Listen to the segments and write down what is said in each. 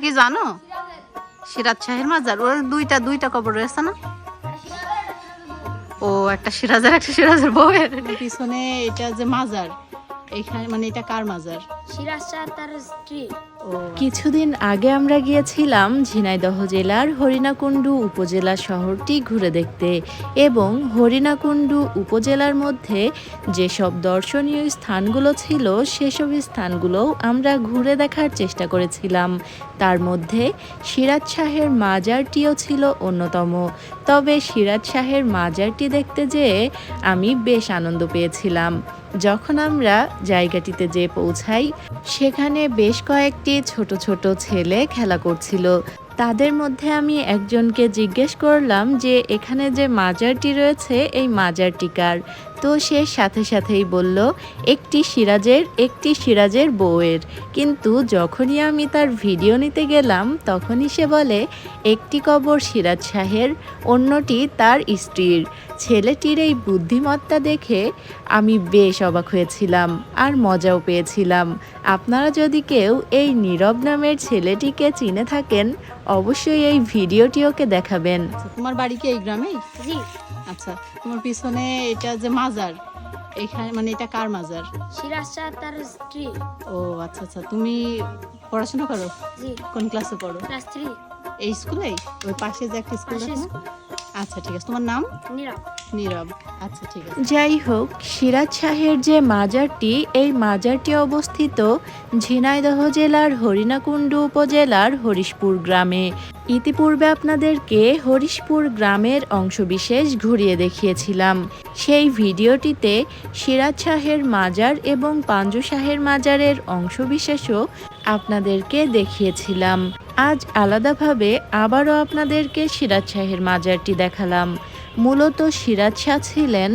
কি জানো সিরাজ শাহের মাজার ওর দুইটা দুইটা কবর রয়েছে না? ও একটা সিরাজের বউয়ের পিছনে এটা যে মাজার, এইখানে মানে এটা কার মাজার? সিরাজ শাহ তার স্ত্রী। কিছুদিন আগে আমরা গিয়েছিলাম ঝিনাইদহ জেলার হরিণাকুণ্ডু উপজেলা শহরটি ঘুরে দেখতে এবং হরিণাকুণ্ডু উপজেলার মধ্যে যেসব দর্শনীয় স্থানগুলো ছিল সেসব স্থানগুলোও আমরা ঘুরে দেখার চেষ্টা করেছিলাম। তার মধ্যে সিরাজ শাহের মাজারটিও ছিল অন্যতম। তবে সিরাজ শাহের মাজারটি দেখতে যেয়ে আমি বেশ আনন্দ পেয়েছিলাম। যখন আমরা জায়গাটিতে যেয়ে পৌঁছাই সেখানে বেশ কয়েকটি ছোট ছোট ছেলে খেলা করছিল। তাদের মধ্যে আমি একজনকে জিজ্ঞেস করলাম যে এখানে যে মাজারটি রয়েছে এই মাজারটি কার? তো সে সাথে সাথেই বলল একটি সিরাজের বউয়ের। কিন্তু যখনই আমি তার ভিডিও নিতে গেলাম তখনই সে বলে একটি কবর সিরাজ শাহের, অন্যটি তার স্ত্রীর। ছেলেটির এই বুদ্ধিমত্তা দেখে আমি বেশ অবাক হয়েছিলাম আর মজাও পেয়েছিলাম। আপনারা যদি কেউ এই নীরব নামের ছেলেটিকে চিনে থাকেন অবশ্যই এই ভিডিওটি ওকে দেখাবেন। তোমার বাড়ি কি এই গ্রামেই? জি। আচ্ছা, তোমার পিছনে এটা যে মাজার, এইখানে মানে এটা কার মাজার? সিরাজ শাহ তার স্ত্রী। ও আচ্ছা আচ্ছা, তুমি পড়াশোনা করো? জি। কোন ক্লাসে পড়ো? ক্লাস 3। এই স্কুলেই? ওই পাশে যে একটা স্কুল আছে? আচ্ছা ঠিক আছে, তোমার নাম? নীরব। নীরব। আচ্ছা ঠিক আছে। যাই হোক, সিরাজ শাহের যে মাজারটি, এই মাজারটি অবস্থিত ঝিনাইদহ জেলার হরিণাকুণ্ডু উপজেলার হরিশপুর গ্রামে। ইতিপূর্বে আপনাদেরকে হরিশপুর গ্রামের অংশবিশেষ ঘুরিয়ে দেখিয়েছিলাম। সেই ভিডিওটিতে সিরাজ শাহের মাজার এবং পাঞ্জু শাহের মাজারের অংশবিশেষও আপনাদেরকে দেখিয়েছিলাম। আজ আলাদাভাবে আবারও আপনাদেরকে সিরাজ শাহের মাজারটি দেখালাম। মূলত সিরাজ শাহ ছিলেন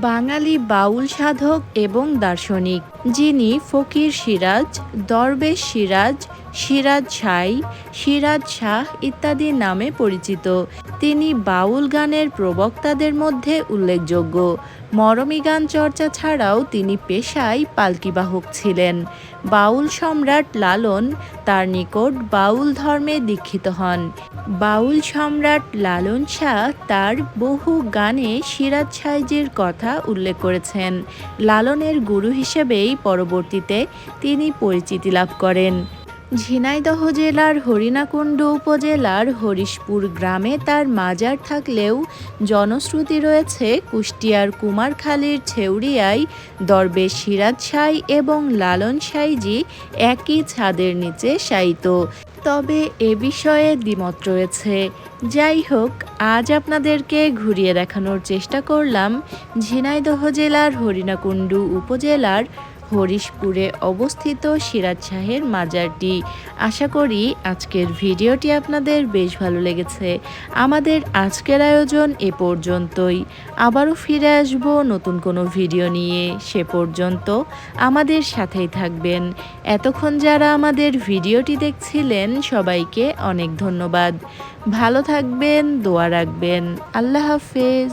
বাঙালি বাউল সাধক এবং দার্শনিক, যিনি ফকির সিরাজ, দরবেশ সিরাজ, সিরাজ ছাই, সিরাজ শাহ ইত্যাদি নামে পরিচিত। তিনি বাউল গানের প্রবক্তাদের মধ্যে উল্লেখযোগ্য। মরমী গান চর্চা ছাড়াও তিনি পেশায় পালকিবাহক ছিলেন। বাউল সম্রাট লালন তার নিকট বাউল ধর্মে দীক্ষিত হন। বাউল সম্রাট লালন শাহ তার বহু গানে সিরাজ সাইজির কথা উল্লেখ করেছেন। লালনের গুরু হিসেবেই পরবর্তীতে তিনি পরিচিতি লাভ করেন। ঝিনাইদহ জেলার হরিণাকুণ্ডু উপজেলার হরিশপুর গ্রামে তার মাজার থাকলেও জনশ্রুতি রয়েছে কুষ্টিয়ার কুমারখালীর ছেউরিয়ায় দরবেশ সিরাজ সাই এবং লালন সাইজি একই ছাদের নিচে শায়িত। তবে এ বিষয়ে দ্বিমত রয়েছে। যাই হোক, আজ আপনাদেরকে ঘুরিয়ে দেখানোর চেষ্টা করলাম ঝিনাইদহ জেলার হরিণাকুণ্ডু উপজেলার হরিশপুরে অবস্থিত সিরাজ শাহের মাজারটি। আশা করি আজকের ভিডিওটি আপনাদের বেশ ভালো লেগেছে। আমাদের আজকের আয়োজন এ পর্যন্তই। আবারও ফিরে আসব নতুন কোনো ভিডিও নিয়ে। সে পর্যন্ত আমাদের সাথেই থাকবেন। এতক্ষণ যারা আমাদের ভিডিওটি দেখছিলেন সবাইকে অনেক ধন্যবাদ। ভালো থাকবেন, দোয়া রাখবেন। আল্লাহ হাফেজ।